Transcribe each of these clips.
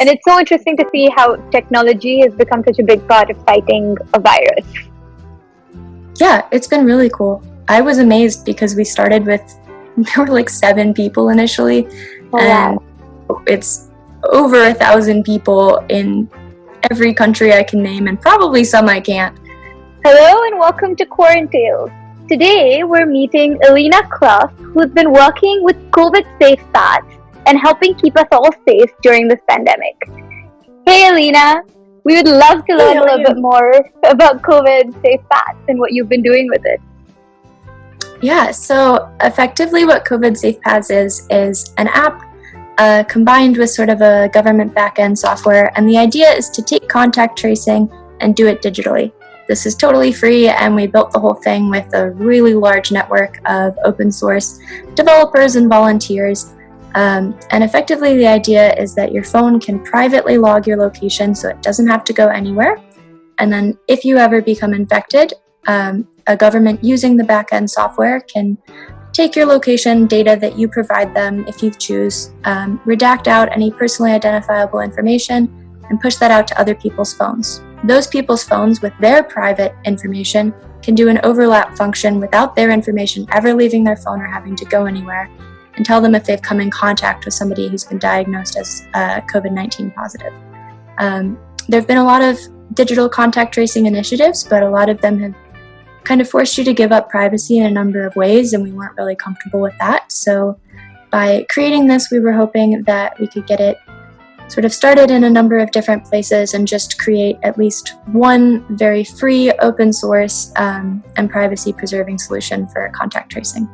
And it's so interesting to see how technology has become such a big part of fighting a virus. Yeah, it's been really cool. I was amazed because we started with, there were like 7 people initially, and it's over 1,000 people in every country I can name, and probably some I can't. Hello and welcome to Quarantales. Today we're meeting Alina Clough, who's been working with COVID safe paths and helping keep us all safe during this pandemic. Hey Alina, we would love to learn a little bit more about COVID safe paths and what you've been doing with it. Yeah, so effectively what COVID Safe Paths is an app combined with sort of a government back-end software, and the idea is to take contact tracing and do it digitally. This is totally free, and we built the whole thing with a really large network of open source developers and volunteers. And effectively the idea is that your phone can privately log your location so it doesn't have to go anywhere. And then if you ever become infected, a government using the back-end software can take your location data that you provide them if you choose, redact out any personally identifiable information, and push that out to other people's phones. Those people's phones with their private information can do an overlap function without their information ever leaving their phone or having to go anywhere, and tell them if they've come in contact with somebody who's been diagnosed as COVID-19 positive. There have been a lot of digital contact tracing initiatives, but a lot of them have kind of forced you to give up privacy in a number of ways, and we weren't really comfortable with that. So by creating this, we were hoping that we could get it sort of started in a number of different places and just create at least one very free, open source, and privacy preserving solution for contact tracing.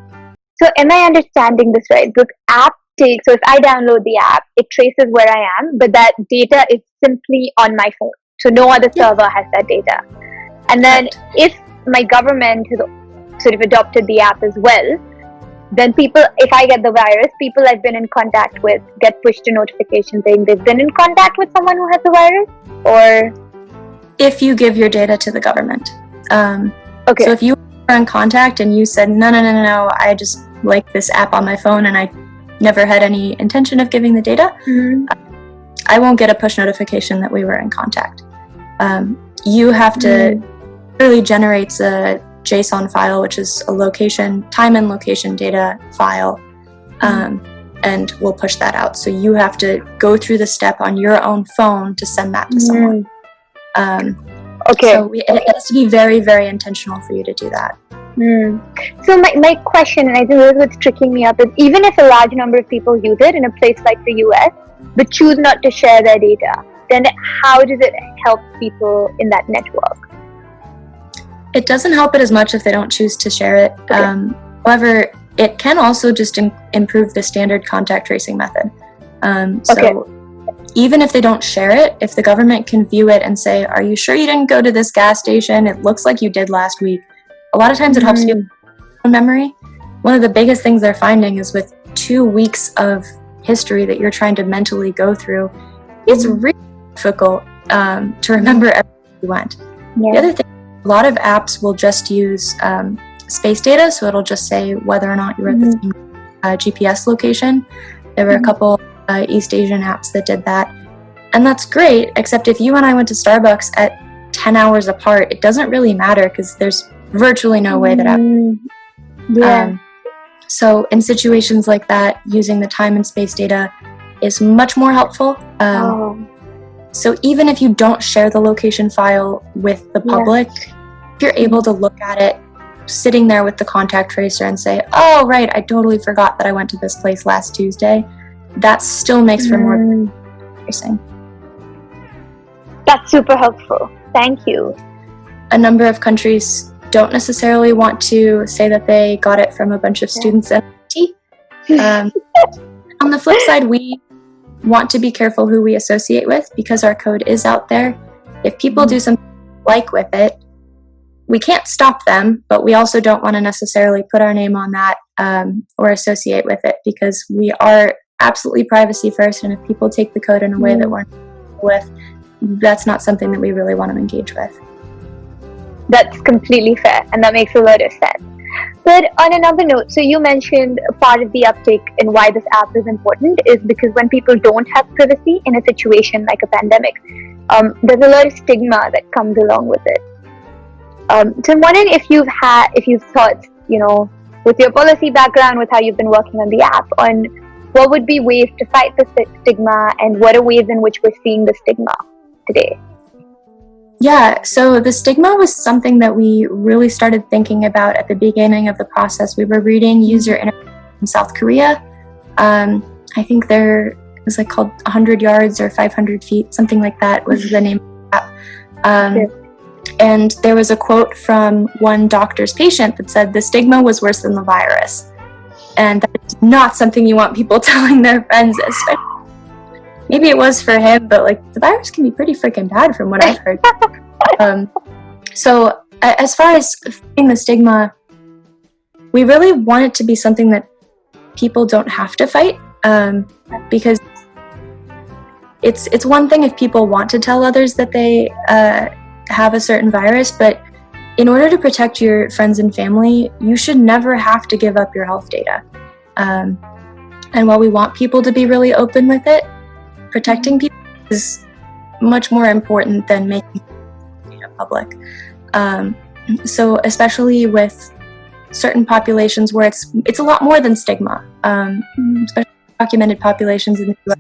So am I understanding this right? This app so if I download the app, it traces where I am, but that data is simply on my phone. So no other server has that data. And then if my government has sort of adopted the app as well, then people, if I get the virus, people I've been in contact with get pushed a notification saying they've been in contact with someone who has the virus, or? If you give your data to the government. Okay. So if you were in contact and you said, no, I just like this app on my phone and I never had any intention of giving the data, I won't get a push notification that we were in contact. You have to, really generates a JSON file, which is a location, time and location data file, and we'll push that out. So you have to go through the step on your own phone to send that to someone. So it has to be very, very intentional for you to do that. So my question, and I think this is what's tricking me up, is even if a large number of people use it in a place like the US, but choose not to share their data, then how does it help people in that network? It doesn't help it as much if they don't choose to share it. However, it can also just improve the standard contact tracing method. So even if they don't share it, if the government can view it and say, are you sure you didn't go to this gas station? It looks like you did last week. A lot of times it helps people memory. One of the biggest things they're finding is with 2 weeks of history that you're trying to mentally go through, it's really difficult to remember everywhere you went. The other thing, a lot of apps will just use space data, so it'll just say whether or not you're at the same GPS location. There were a couple East Asian apps that did that, and that's great, except if you and I went to Starbucks at 10 hours apart, it doesn't really matter because there's virtually no way that so in situations like that, using the time and space data is much more helpful. So even if you don't share the location file with the public, if you're able to look at it sitting there with the contact tracer and say, oh, right, I totally forgot that I went to this place last Tuesday, that still makes for more tracing. That's super helpful. Thank you. A number of countries don't necessarily want to say that they got it from a bunch of students at MIT. On the flip side, we want to be careful who we associate with because our code is out there. If people do something like with it, we can't stop them, but we also don't want to necessarily put our name on that or associate with it because we are absolutely privacy first, and if people take the code in a way that we're not with, that's not something that we really want to engage with. That's completely fair, and that makes a lot of sense. But on another note, so you mentioned part of the uptake and why this app is important is because when people don't have privacy in a situation like a pandemic, there's a lot of stigma that comes along with it. So I'm wondering if you've thought, with your policy background, with how you've been working on the app, on what would be ways to fight the stigma, and what are ways in which we're seeing the stigma today? Yeah, so the stigma was something that we really started thinking about at the beginning of the process. We were reading user interviews from South Korea. I think there was called 100 yards or 500 feet, something like that was the name of the app. And there was a quote from one doctor's patient that said the stigma was worse than the virus. And that is not something you want people telling their friends, especially. Maybe it was for him, but the virus can be pretty freaking bad from what I've heard. So as far as fighting the stigma, we really want it to be something that people don't have to fight, because it's one thing if people want to tell others that they have a certain virus, but in order to protect your friends and family, you should never have to give up your health data. And while we want people to be really open with it, protecting people is much more important than making it public. So especially with certain populations where it's a lot more than stigma, especially documented populations in the US,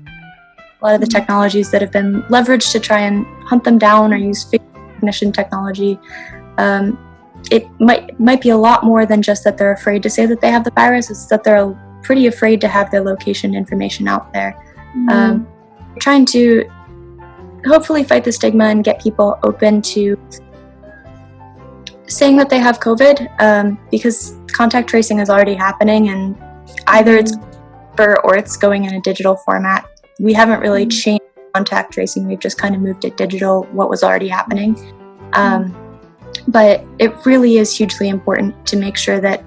a lot of the technologies that have been leveraged to try and hunt them down or use face recognition technology, it might be a lot more than just that they're afraid to say that they have the virus. It's that they're pretty afraid to have their location information out there. Trying to hopefully fight the stigma and get people open to saying that they have COVID, because contact tracing is already happening, and either it's or it's going in a digital format. We haven't really changed contact tracing, we've just kind of moved it digital, what was already happening. But it really is hugely important to make sure that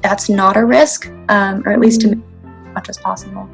that's not a risk, or at least to make it as much as possible.